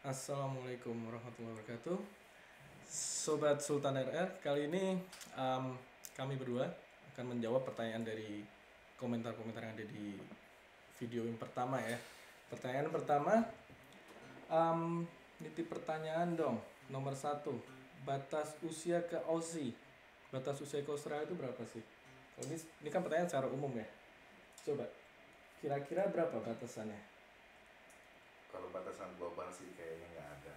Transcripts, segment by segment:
Assalamualaikum warahmatullahi wabarakatuh. Sobat Sultan RR, kali ini kami berdua akan menjawab pertanyaan dari komentar-komentar yang ada di video yang pertama ya. Pertanyaan pertama, nitip pertanyaan dong. Nomor satu, batas usia ke Aussie. Batas usia ke Australia itu berapa sih? Kalau ini kan pertanyaan secara umum ya. Coba, kira-kira berapa batasannya? Kalau batasan global sih kayaknya nggak ada.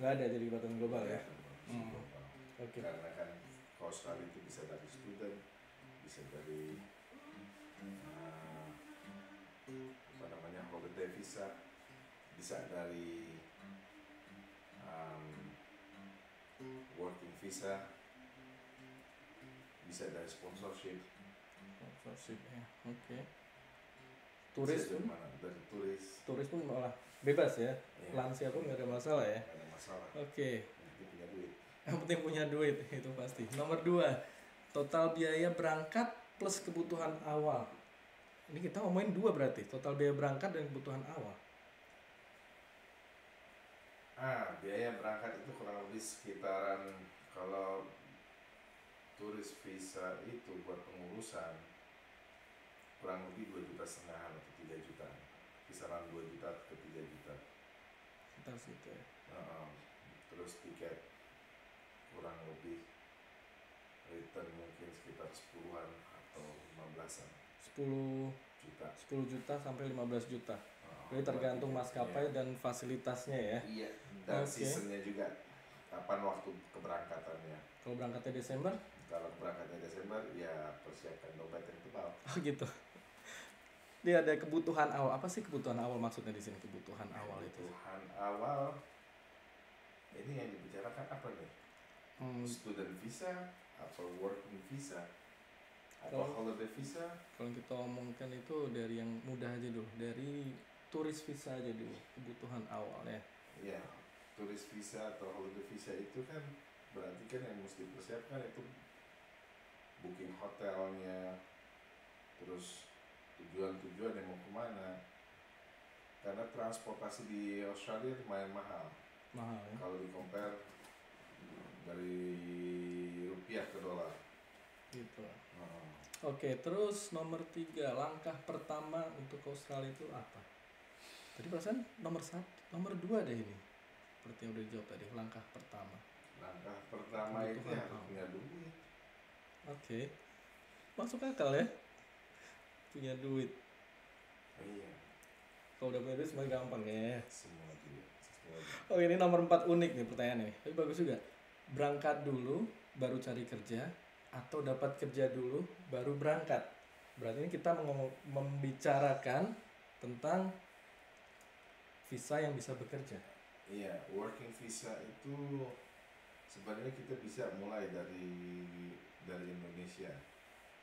Nggak ada jadi batasan global ya? Batasan global. Oke. Karena kan kalau Australia itu bisa dari student, bisa dari uh, apa namanya holiday visa, bisa dari um, working visa, bisa dari sponsorship. Sponsorship ya, oke. Turis Bisa dari pun, mana? Dari turis. turis pun malah bebas ya. Ya, Lansia pun nggak ada masalah ya. nggak ada masalah. Oke, Yang penting punya duit. yang penting punya duit itu pasti. Nomor dua, total biaya berangkat plus kebutuhan awal. Ini kita ngomongin dua berarti, total biaya berangkat dan kebutuhan awal. Biaya berangkat itu kurang lebih sekitaran, kalau turis visa itu buat pengurusan kurang lebih 2,5 juta atau 3 juta, kisaran 2 juta ke 3 juta. Kita situ ya. Terus tiket kurang lebih return mungkin sekitar 10-an atau 15-an 10 juta. 10 juta sampai 15 juta. Jadi tergantung maskapai dan fasilitasnya ya. Iya, dan Oke. seasonnya juga, kapan waktu keberangkatannya. Kalau berangkatnya Desember, Kalau berangkatnya Desember, ya persiapkan dompet yang tebal. oh gitu. Dia ada kebutuhan awal. Apa sih kebutuhan awal maksudnya di sini? Kebutuhan awal itu. Kebutuhan awal ini yang dibicarakan apa nih? Student visa atau working visa atau holiday visa? Kalau kita omongkan itu dari yang mudah aja dulu, dari turis visa aja dulu, kebutuhan awal ya. Ya, turis visa atau holiday visa itu kan berarti kan yang mesti dipersiapkan itu booking hotelnya, terus tujuan-tujuan yang mau kemana. Karena transportasi di Australia lumayan mahal. Mahal ya. Kalau di compare dari rupiah ke dolar. Gitu. Oke, terus nomor 3, langkah pertama untuk ke Australia itu apa? Tadi perasaan nomor 1, nomor 2 deh ini. Seperti yang udah dijawab tadi, langkah pertama. Langkah pertama itu Kebutuhan harus awal. punya duit. Oke. Masuk akal ya. Punya duit. Iya, Kalau udah punya duit semua gampang ya. semua duit. Oh, ini nomor 4 unik nih pertanyaannya. Tapi bagus juga. Berangkat dulu baru cari kerja atau dapat kerja dulu baru berangkat. Berarti ini kita membicarakan tentang visa yang bisa bekerja. Iya, working visa itu sebenarnya kita bisa mulai dari Indonesia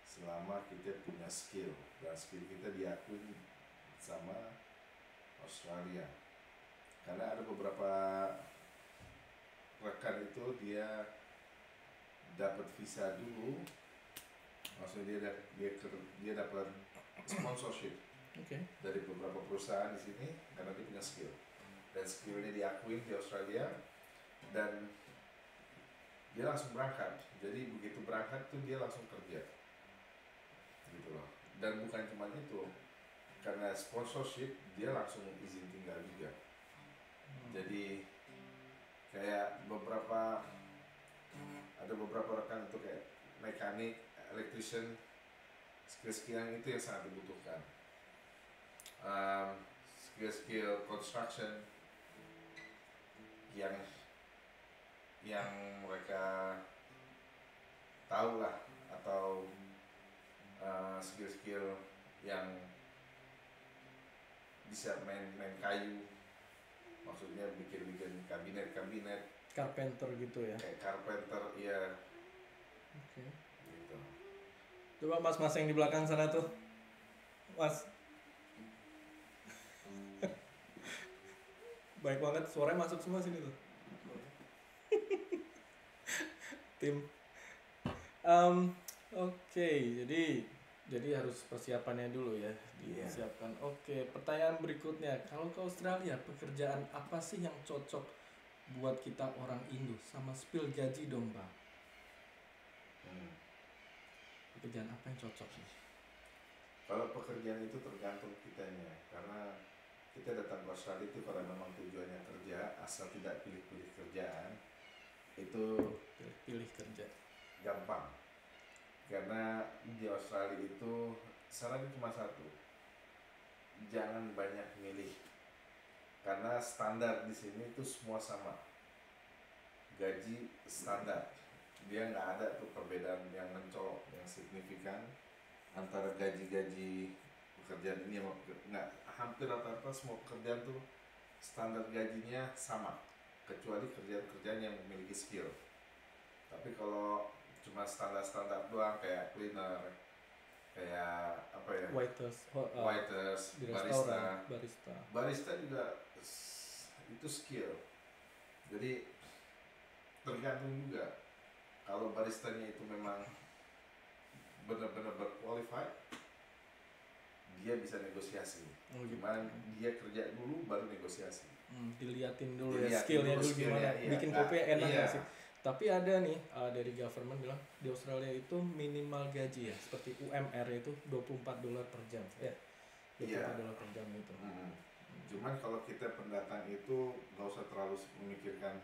selama kita punya skill dan skill kita diakui sama Australia. Karena ada beberapa rekan itu dia dapat visa dulu, maksudnya dia dapat sponsorship Oke. dari beberapa perusahaan di sini karena dia punya skill dan skillnya diakui di Australia, dan dia langsung berangkat. Jadi begitu berangkat tuh dia langsung kerja gitu loh. Dan bukan cuma itu, karena sponsorship dia langsung izin tinggal juga. Jadi kayak ada beberapa rekan itu kayak mekanik, electrician, skill-skill yang itu yang sangat dibutuhkan. Skill construction yang mereka tahu lah, atau skill-skill yang bisa main kayu, maksudnya bikin kabinet Carpenter gitu ya. kayak carpenter ya. Oke. Gitu. Coba mas-mas yang di belakang sana tuh. Mas. Baik banget, suaranya masuk semua sini tuh. Tim. Oke, jadi Jadi harus persiapannya dulu ya, Iya. disiapkan. Oke, pertanyaan berikutnya. Kalau ke Australia, pekerjaan apa sih yang cocok buat kita orang Indo? Sama spill gaji dong, Bang. Hmm. Pekerjaan apa yang cocok sih? Kalau pekerjaan itu tergantung kitanya, karena kita datang ke Australia itu kalau memang tujuannya kerja, asal tidak pilih-pilih kerjaan, itu Pilih kerja. gampang. Karena di Australia itu sarannya cuma satu, jangan banyak milih. Karena standar di sini itu semua sama, gaji standar. Dia nggak ada tuh perbedaan yang mencolok, yang signifikan antara gaji-gaji pekerjaan ini sama nggak, hampir rata-rata semua pekerjaan tuh standar gajinya sama, kecuali kerjaan-kerjaan yang memiliki skill. Tapi kalau cuma standar-standar doang kayak cleaner, kayak apa ya, Waiters, waiters, di barista, restoran, barista. barista juga itu skill. Jadi tergantung juga. Kalau baristanya itu memang benar-benar berqualified, dia bisa negosiasi. Oh, gitu. Cuman dia kerja dulu baru negosiasi. Diliatin dulu ya Diliatin skillnya dulu dulu skillnya, gimana. iya. Bikin Nah, kopi enak iya. nggak sih? Tapi ada nih dari government bilang di Australia itu minimal gaji ya, seperti UMR itu $24 per jam. Ya, $24 per jam itu. Cuman kalau kita pendatang itu nggak usah terlalu memikirkan,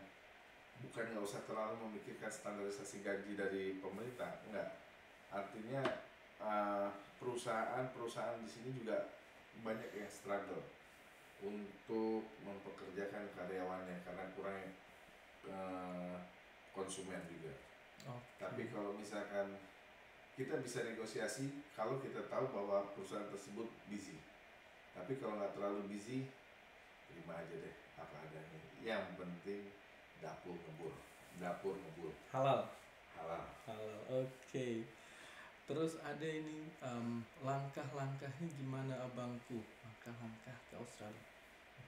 bukan nggak usah terlalu memikirkan standarisasi gaji dari pemerintah, enggak. Artinya perusahaan-perusahaan di sini juga banyak yang struggle untuk mempekerjakan karyawannya karena kurang konsumen juga. Tapi kalau misalkan kita bisa negosiasi kalau kita tahu bahwa perusahaan tersebut busy. Tapi kalau nggak terlalu busy, terima aja deh apa adanya. Yang penting dapur ngebul. Halal. Halal. Oke. Terus ada ini langkah-langkahnya gimana abangku? Langkah-langkah ke Australia.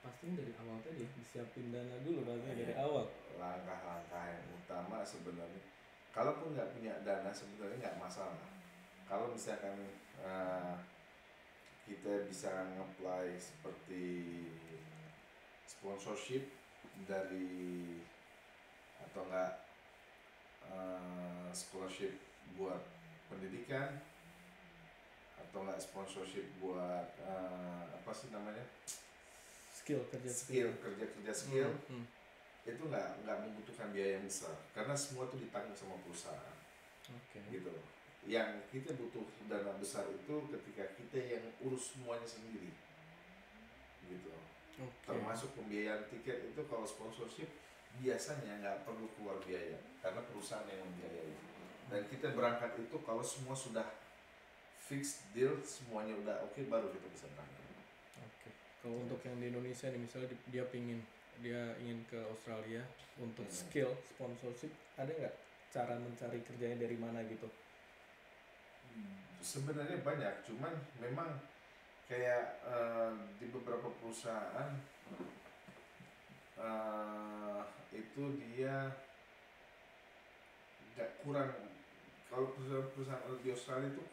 Pastinya dari awal tadi disiapin dana dulu pastinya dari awal. Langkah-langkah yang utama sebenarnya, kalaupun nggak punya dana sebenarnya nggak masalah. Kalau misalkan kita bisa nge-apply seperti sponsorship dari, atau enggak scholarship buat pendidikan, atau enggak sponsorship buat apa sih namanya, skill kerja skill itu nggak membutuhkan biaya yang besar karena semua itu ditanggung sama perusahaan. Gitu. Yang kita butuh dana besar itu ketika kita yang urus semuanya sendiri, gitu. Termasuk pembiayaan tiket itu, kalau sponsorship biasanya nggak perlu keluar biaya karena perusahaan yang membiayai. Dan kita berangkat itu kalau semua sudah fix deal, semuanya udah oke, baru kita bisa berangkat. Kalau untuk yang di Indonesia nih, misalnya dia ingin ke Australia untuk skill sponsorship, ada nggak cara mencari kerjanya dari mana gitu? Sebenarnya banyak, cuman memang kayak di beberapa perusahaan itu dia nggak kurang, kalau perusahaan di Australia itu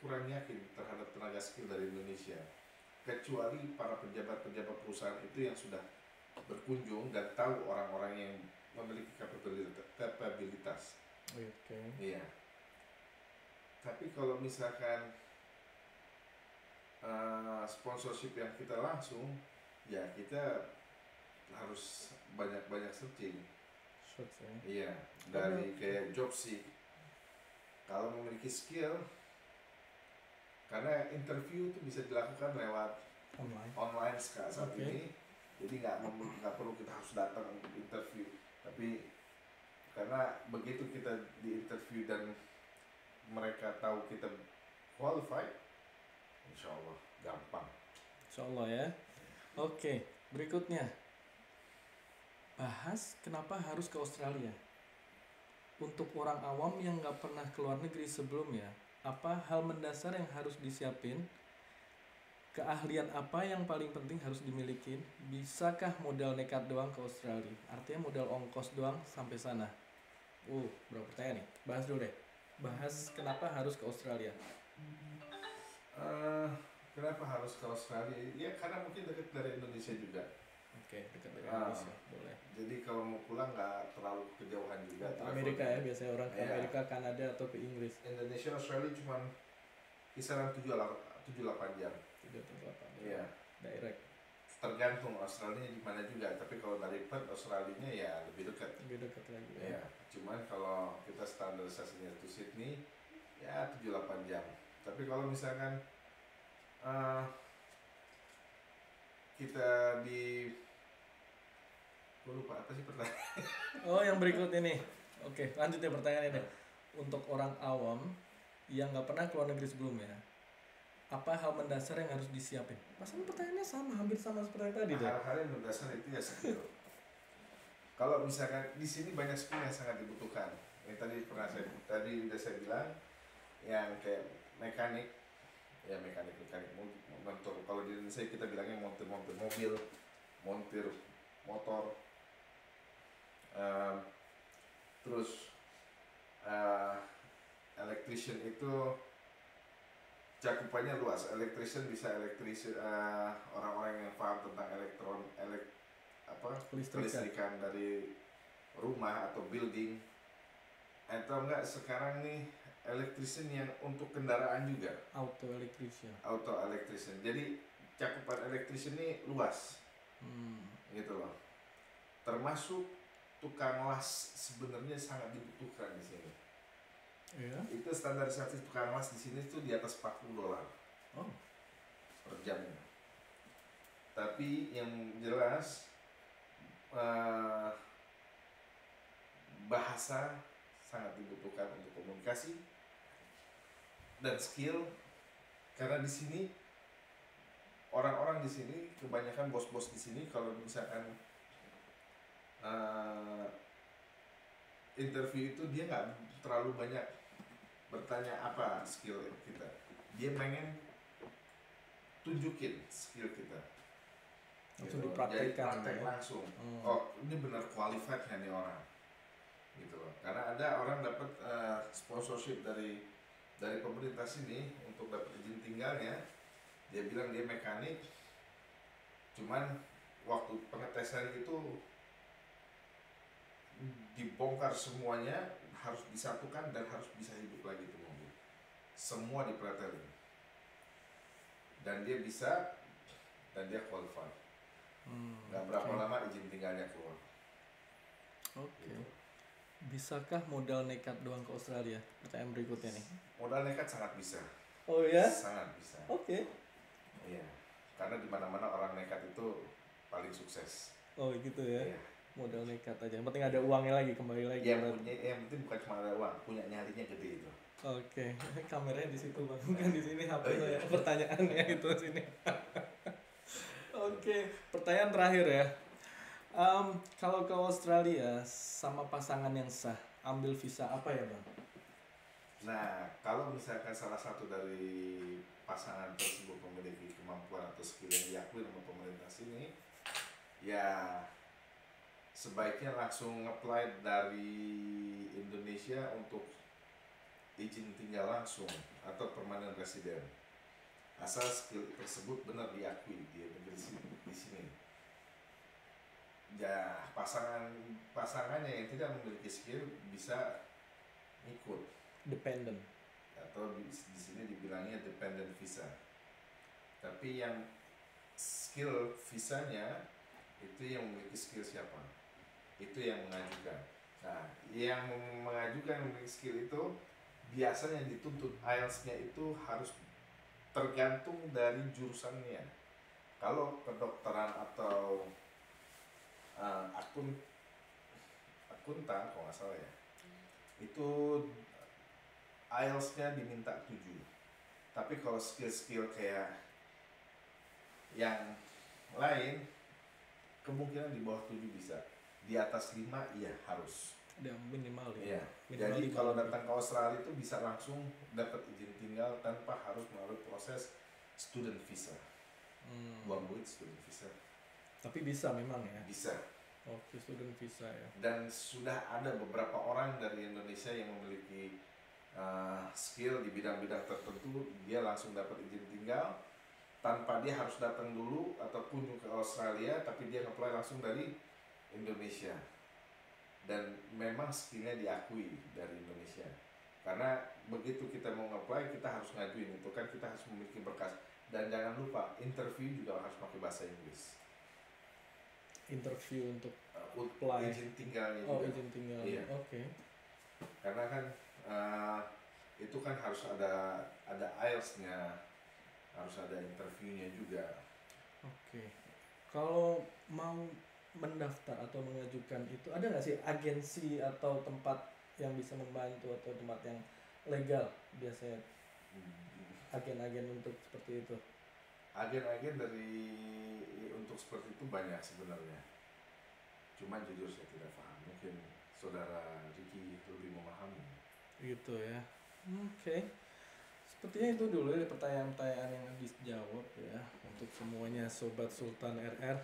kurang yakin terhadap tenaga skill dari Indonesia, kecuali para pejabat-pejabat perusahaan itu yang sudah berkunjung dan tahu orang-orang yang memiliki kapabilitas. Iya. Tapi kalau misalkan sponsorship yang kita langsung, ya kita harus banyak-banyak searching. Iya, dari kayak Jobseek. Kalau memiliki skill, karena interview itu bisa dilakukan lewat online saat ini, jadi nggak perlu kita harus datang untuk interview. Tapi karena begitu kita di interview dan mereka tahu kita qualified, insya Allah gampang. Insya Allah ya. Oke, berikutnya bahas kenapa harus ke Australia. Untuk orang awam yang nggak pernah keluar negeri sebelumnya, apa hal mendasar yang harus disiapin? Keahlian apa yang paling penting harus dimiliki? Bisakah modal nekat doang ke Australia? Artinya modal ongkos doang sampai sana. Berapa pertanyaan nih? Bahas dulu deh. Bahas kenapa harus ke Australia. Eh, Kenapa harus ke Australia? Ya karena mungkin dekat dari Indonesia juga. Oke, dekat dari Ah, Indonesia, boleh. jadi kalau mau pulang nggak terlalu kejauhan juga. Ke Amerika ya, biasanya orang ke Iya. Amerika, Kanada atau ke Inggris. Indonesia, Australia cuma kisaran 7-8 jam. 3 atau 8. Iya. Direct. Tergantung Australia di mana juga. Tapi kalau dari Perth, Australia ya lebih dekat. Lebih dekat lagi. Iya. Cuman kalau kita standarisasinya itu Sydney, ya 7-8 jam. Tapi kalau misalkan eh, kita di gue lupa apa sih pertanyaan. Oh, yang berikut ini. Oke, lanjut ya pertanyaan ini. Untuk orang awam yang nggak pernah keluar negeri sebelumnya, apa hal mendasar yang harus disiapin? Pasalnya pertanyaannya sama, hampir sama seperti yang tadi deh. Hal-hal yang berdasar itu ya skill. Kalau misalkan di sini banyak skill yang sangat dibutuhkan. Yang tadi udah saya bilang, yang kayak mekanik, ya mekanik montir. Kalau di Indonesia kita bilangnya montir mobil, montir motor. Terus electrician itu cakupannya luas. Electrician bisa orang-orang yang paham tentang kelistrikan dari rumah atau building, atau enggak sekarang nih electrician yang untuk kendaraan juga, Auto electrician. Jadi cakupan electrician ini luas. Gitu loh. Termasuk tukang las sebenarnya sangat dibutuhkan di sini. Iya. Itu standarisasi tukang las di sini tuh di atas $40 Oh. per jamnya. Tapi yang jelas bahasa sangat dibutuhkan untuk komunikasi dan skill, karena di sini orang-orang di sini kebanyakan bos-bos di sini kalau misalkan interview itu dia nggak terlalu banyak bertanya apa skill kita, dia pengen tunjukin skill kita Langsung gitu. dipraktekkan. Jadi praktek ya? langsung. Oh ini benar qualified kan nih orang gitu loh. Karena ada orang dapat sponsorship dari pemerintah sini untuk dapat izin tinggalnya, dia bilang dia mekanik, cuman waktu pengetesan itu dibongkar semuanya, harus disatukan dan harus bisa hidup lagi itu mobil, semua dipretelin, dan dia bisa, dan dia qualified. Gak berapa lama izin tinggalnya keluar. Oke. Gitu. Bisakah modal nekat doang ke Australia? Pertanyaan berikutnya nih. Modal nekat sangat bisa. Oh ya? Sangat bisa. Oke. Iya. Karena di mana-mana orang nekat itu paling sukses. Oh gitu ya. Iya. Modal nekat aja. Yang penting ada uangnya lagi, kembali lagi. Yang penting bukan cuma ada uang, punya nyalinya gede itu. Oke. Kameranya di situ bang, bukan di sini HP saya. Pertanyaannya itu sini. Oke. Pertanyaan terakhir ya. Kalau ke Australia sama pasangan yang sah, ambil visa apa ya bang? Nah, kalau misalkan salah satu dari pasangan tersebut memiliki kemampuan atau skill yang diakui sama pemerintah sini, ya sebaiknya langsung apply dari Indonesia untuk izin tinggal langsung atau permanent resident, asal skill tersebut benar diakui di negeri di sini. Ya pasangannya yang tidak memiliki skill bisa ikut Dependent. atau di sini dibilangnya dependent visa. Tapi yang skill visanya itu yang memiliki skill siapa? Itu yang mengajukan. Nah, yang mengajukan memiliki skill itu biasanya dituntut IELTS-nya itu harus tergantung dari jurusannya. Kalau kedokteran atau akuntan kalau nggak salah ya, itu IELTS-nya diminta 7. Tapi kalau skill-skill kayak yang lain, kemungkinan di bawah 7 bisa. Di atas 5 iya harus. Ada minimal ya. Iya. Minimal Jadi 5 kalau lebih. datang ke Australia itu bisa langsung dapat izin tinggal tanpa harus melalui proses student visa. Buang duit student visa. Tapi bisa memang ya. Bisa. Oke, student visa ya. Dan sudah ada beberapa orang dari Indonesia yang memiliki skill di bidang-bidang tertentu, dia langsung dapat izin tinggal tanpa dia harus datang dulu atau kunjung ke Australia, tapi dia apply langsung dari Indonesia. Dan memang skillnya diakui dari Indonesia, karena begitu kita mau apply kita harus ngajuin itu kan, kita harus memiliki berkas, dan jangan lupa interview juga harus pakai bahasa Inggris. Interview untuk Apply izin tinggalnya juga. izin tinggal. Iya. Oke. Karena kan itu kan harus ada IELTS-nya, harus ada interviewnya juga. Oke. Kalau mau mendaftar atau mengajukan itu, ada nggak sih agensi atau tempat yang bisa membantu atau tempat yang legal biasanya, agen-agen untuk seperti itu? Agen-agen untuk seperti itu banyak sebenarnya. Cuma jujur saya tidak paham. Mungkin saudara Ricky lebih memahami. Gitu ya. Oke. Sepertinya itu dulu ya pertanyaan-pertanyaan yang dijawab ya untuk semuanya Sobat Sultan RR.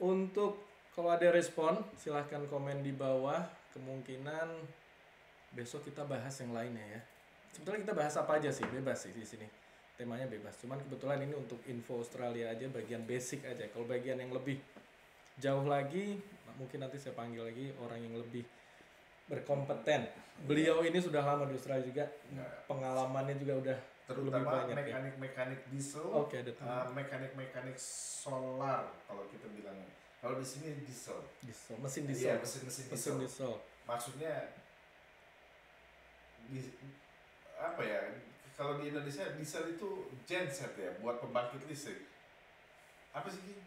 Untuk kalau ada respon silahkan komen di bawah. Kemungkinan besok kita bahas yang lainnya ya. Sebetulnya kita bahas apa aja sih, bebas sih di sini. Temanya bebas. Cuman kebetulan ini untuk info Australia aja, bagian basic aja. Kalau bagian yang lebih jauh lagi, mungkin nanti saya panggil lagi orang yang lebih berkompeten. Beliau ini sudah lama di Australia juga, pengalamannya juga udah terutama lebih banyak mekanik diesel, ada mekanik solar kalau kita bilang. Kalau di sini diesel, mesin diesel. Iya, mesin diesel. Maksudnya apa ya? Kalau di Indonesia diesel itu genset ya, buat pembangkit listrik. Apa sih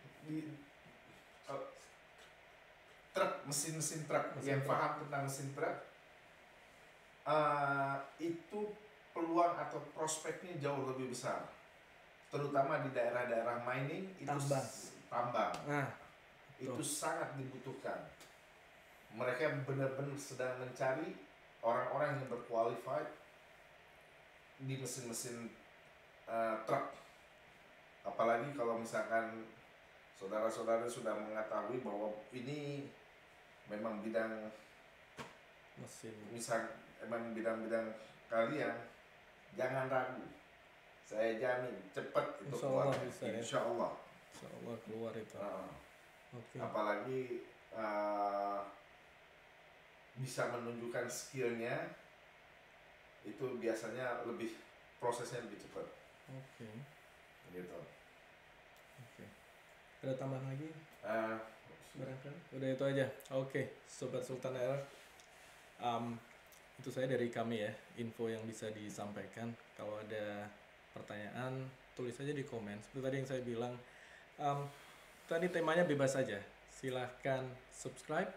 truk, mesin truk. Yang paham tentang mesin truk, itu peluang atau prospeknya jauh lebih besar, terutama di daerah-daerah mining, itu tambang. Itu sangat dibutuhkan. Mereka benar-benar sedang mencari orang-orang yang berqualified di mesin-mesin truk. Apalagi kalau misalkan saudara-saudara sudah mengetahui bahwa ini memang bidang mesin, memang bidang-bidang kalian, jangan ragu. Saya jamin cepat itu keluar. Insya Allah keluar itu. Okay. Apalagi bisa menunjukkan skillnya, itu biasanya prosesnya lebih cepat. Oke. Gitu. Oke. Ada tambahan lagi? Barangkali. Udah itu aja. Oke, Sobat Sultan RR. Itu saya dari kami ya, info yang bisa disampaikan. Kalau ada pertanyaan, tulis aja di komen. Seperti tadi yang saya bilang, tadi temanya bebas saja. Silahkan subscribe,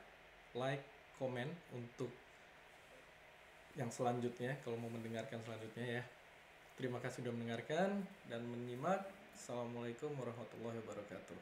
like, komen untuk yang selanjutnya kalau mau mendengarkan selanjutnya ya. Terima kasih sudah mendengarkan dan menyimak. Assalamualaikum warahmatullahi wabarakatuh.